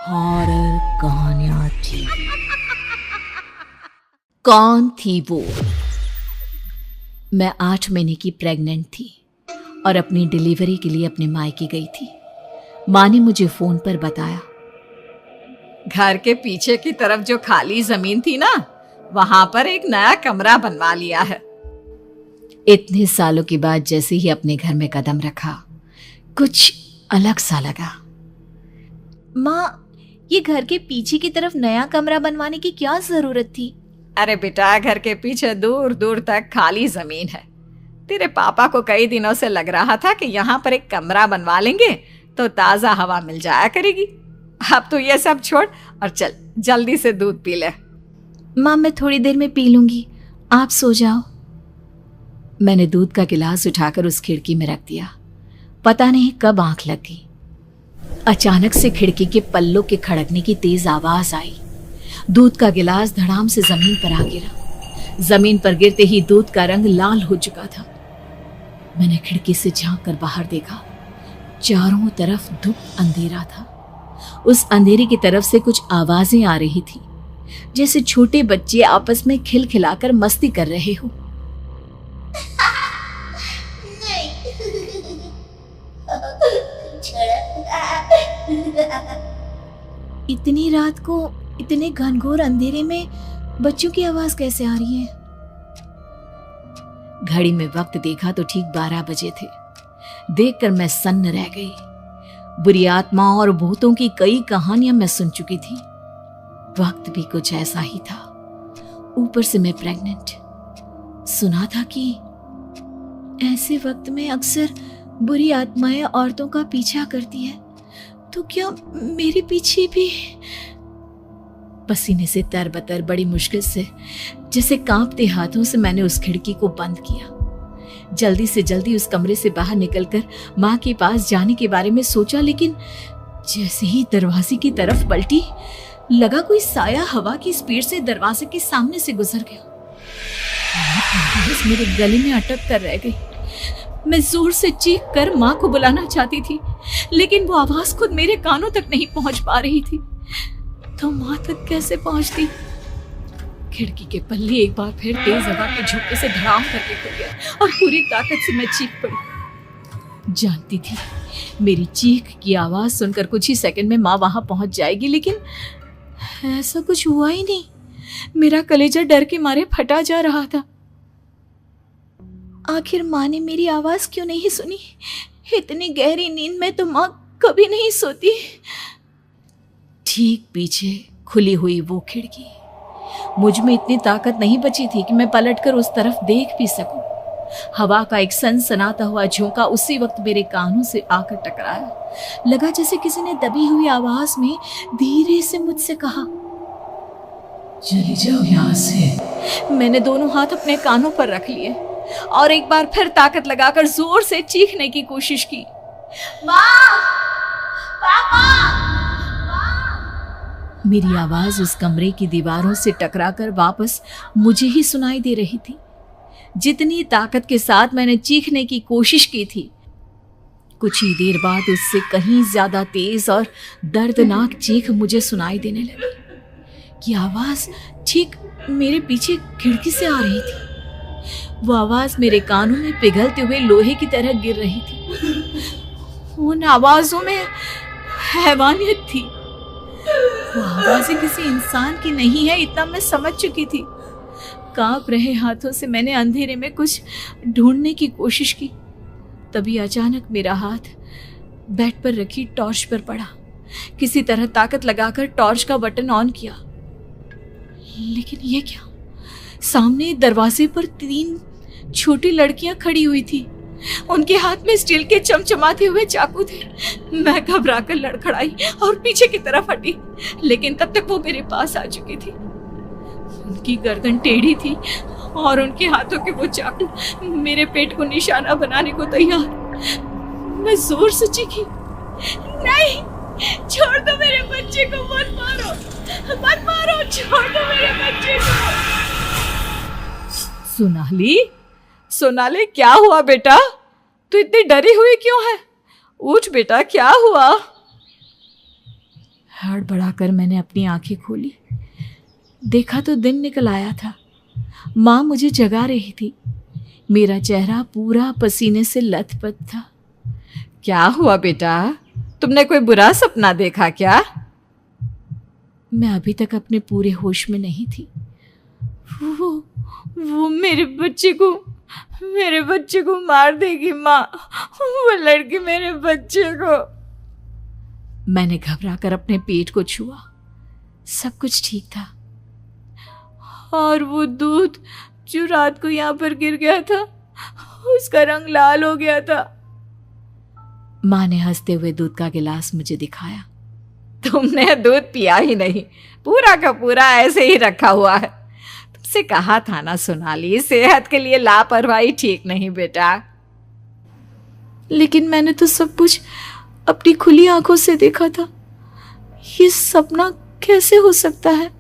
Horror कहानियां थी। कौन थी वो? मैं 8 महीने की प्रेग्नेंट थी और अपनी डिलीवरी के लिए अपने मायके गई थी। माँ ने मुझे फोन पर बताया, घर के पीछे की तरफ जो खाली जमीन थी ना, वहां पर एक नया कमरा बनवा लिया है। इतने सालों के बाद जैसे ही अपने घर में कदम रखा, कुछ अलग सा लगा। माँ, ये घर के पीछे की तरफ नया कमरा बनवाने की क्या जरूरत थी? अरे बेटा, घर के पीछे दूर दूर तक खाली जमीन है। तेरे पापा को कई दिनों से लग रहा था कि यहाँ पर एक कमरा बनवा लेंगे तो ताजा हवा मिल जाया करेगी। अब तो ये सब छोड़ और चल जल्दी से दूध पी ले। माँ, मैं थोड़ी देर में पी लूंगी, आप सो जाओ। मैंने दूध का गिलास उठाकर उस खिड़की में रख दिया। पता नहीं कब आंख लग गई। अचानक से खिड़की के पल्लों के खड़कने की तेज आवाज आई। दूध का गिलास धड़ाम से जमीन पर आ गिरा। जमीन पर गिरते ही दूध का रंग लाल हो चुका था। मैंने खिड़की से झांक कर बाहर देखा। चारों तरफ धुप अंधेरा था। उस अंधेरे की तरफ से कुछ आवाजें आ रही थी, जैसे छोटे बच्चे आपस में खिलखिलाकर मस्ती कर रहे हो। इतनी रात को इतने घनघोर अंधेरे में बच्चों की आवाज कैसे आ रही है? घड़ी में वक्त देखा तो ठीक 12 बजे थे। देखकर मैं सन्न रह गई। बुरी आत्माओं और भूतों की कई कहानियां मैं सुन चुकी थी। वक्त भी कुछ ऐसा ही था। ऊपर से मैं प्रेग्नेंट। सुना था कि ऐसे वक्त में अक्सर बुरी आत्माएं औरतों का पीछा करती है, तो क्या मेरे पीछे भी? पसीने से तरबतर बड़ी मुश्किल से, जैसे कांपते हाथों से मैंने उस खिड़की को बंद किया। जल्दी से जल्दी उस कमरे से बाहर निकलकर माँ के पास जाने के बारे में सोचा, लेकिन जैसे ही दरवाजे की तरफ पलटी, लगा कोई साया हवा की स्पीड से दरवाजे के सामने से गुजर गया। मेरे गले में अटक कर रह गई। मैं जोर से चीख कर माँ को बुलाना चाहती थी, लेकिन वो आवाज खुद मेरे कानों तक नहीं पहुंच पा रही थी। तो माँ तक कैसे पहुंचती? खिड़की के पल्ले एक बार फिर तेज हवा के झोंके से धड़ाम करके खुल गया और पूरी ताकत से मैं चीख पड़ी। जानती थी मेरी चीख की आवाज सुनकर कुछ ही सेकंड में माँ वहां पहुंच जाएगी, लेकिन ऐसा कुछ हुआ ही नहीं। मेरा कलेजा डर के मारे फटा जा रहा था। आखिर माँ ने मेरी आवाज क्यों नहीं सुनी? इतनी गहरी नींद में तो माँ कभी नहीं सोती। ठीक पीछे खुली हुई वो खिड़की। मुझ में इतनी ताकत नहीं बची थी कि मैं पलटकर उस तरफ देख भी सकूं। हवा का एक सनसनाता हुआ झोंका उसी वक्त मेरे कानों से आकर टकराया। लगा जैसे किसी ने दबी हुई आवाज में धीरे से मुझसे कहा, चली जाओ यहाँ से। मैंने दोनों हाथ अपने कानों पर रख लिए और एक बार फिर ताकत लगाकर जोर से चीखने की कोशिश की। माँ! पापा! मेरी आवाज उस कमरे की दीवारों से टकराकर वापस मुझे ही सुनाई दे रही थी। जितनी ताकत के साथ मैंने चीखने की कोशिश की थी, कुछ ही देर बाद उससे कहीं ज्यादा तेज और दर्दनाक चीख मुझे सुनाई देने लगी। कि आवाज ठीक मेरे पीछे खिड़की से आ रही थी। वो आवाज मेरे कानों में पिघलते हुए लोहे की तरह गिर रही थी। उन आवाजों में हैवानियत थी। वो आवाजें किसी इंसान की नहीं है, इतना मैं समझ चुकी थी। कांप रहे हाथों से मैंने अंधेरे में कुछ ढूंढने की कोशिश की। तभी अचानक मेरा हाथ बेड पर रखी टॉर्च पर पड़ा। किसी तरह ताकत लगाकर टॉर्च का बटन ऑन किया, लेकिन ये क्या? सामने दरवाजे पर 3 छोटी लड़कियां खड़ी हुई थी। उनके हाथ में स्टील के चमचमाते हुए चाकू थे। मैं घबराकर लड़खड़ाई और पीछे की तरफ हटी, लेकिन तब तक वो मेरे पास आ चुकी थी। उनकी गर्दन टेढ़ी थी और उनके हाथों के वो चाकू मेरे पेट को निशाना बनाने को तैयार। मैं जोर से चीखी, नहीं, छोड़ दो मेरे बच्चे को, मत मारो, मत मारो, छोड़ दो मेरे बच्चे को। सोनाली, क्या हुआ बेटा? तू इतनी डरी हुई क्यों है? उठ बेटा, क्या हुआ? हड़बड़ाकर मैंने अपनी आंखें खोली। देखा तो दिन निकल आया था। माँ मुझे जगा रही थी। मेरा चेहरा पूरा पसीने से लथपथ था। क्या हुआ बेटा, तुमने कोई बुरा सपना देखा क्या? मैं अभी तक अपने पूरे होश में नहीं थी। वो मेरे बच्चे को मार देगी माँ। वो लड़की मेरे बच्चे को। मैंने घबराकर अपने पेट को छुआ। सब कुछ ठीक था। और वो दूध जो रात को यहाँ पर गिर गया था, उसका रंग लाल हो गया था। माँ ने हंसते हुए दूध का गिलास मुझे दिखाया। तुमने दूध पिया ही नहीं, पूरा का पूरा ऐसे ही रखा हुआ है। तुमसे कहा था ना सोनाली, सेहत के लिए लापरवाही ठीक नहीं बेटा। लेकिन मैंने तो सब कुछ अपनी खुली आंखों से देखा था। ये सपना कैसे हो सकता है?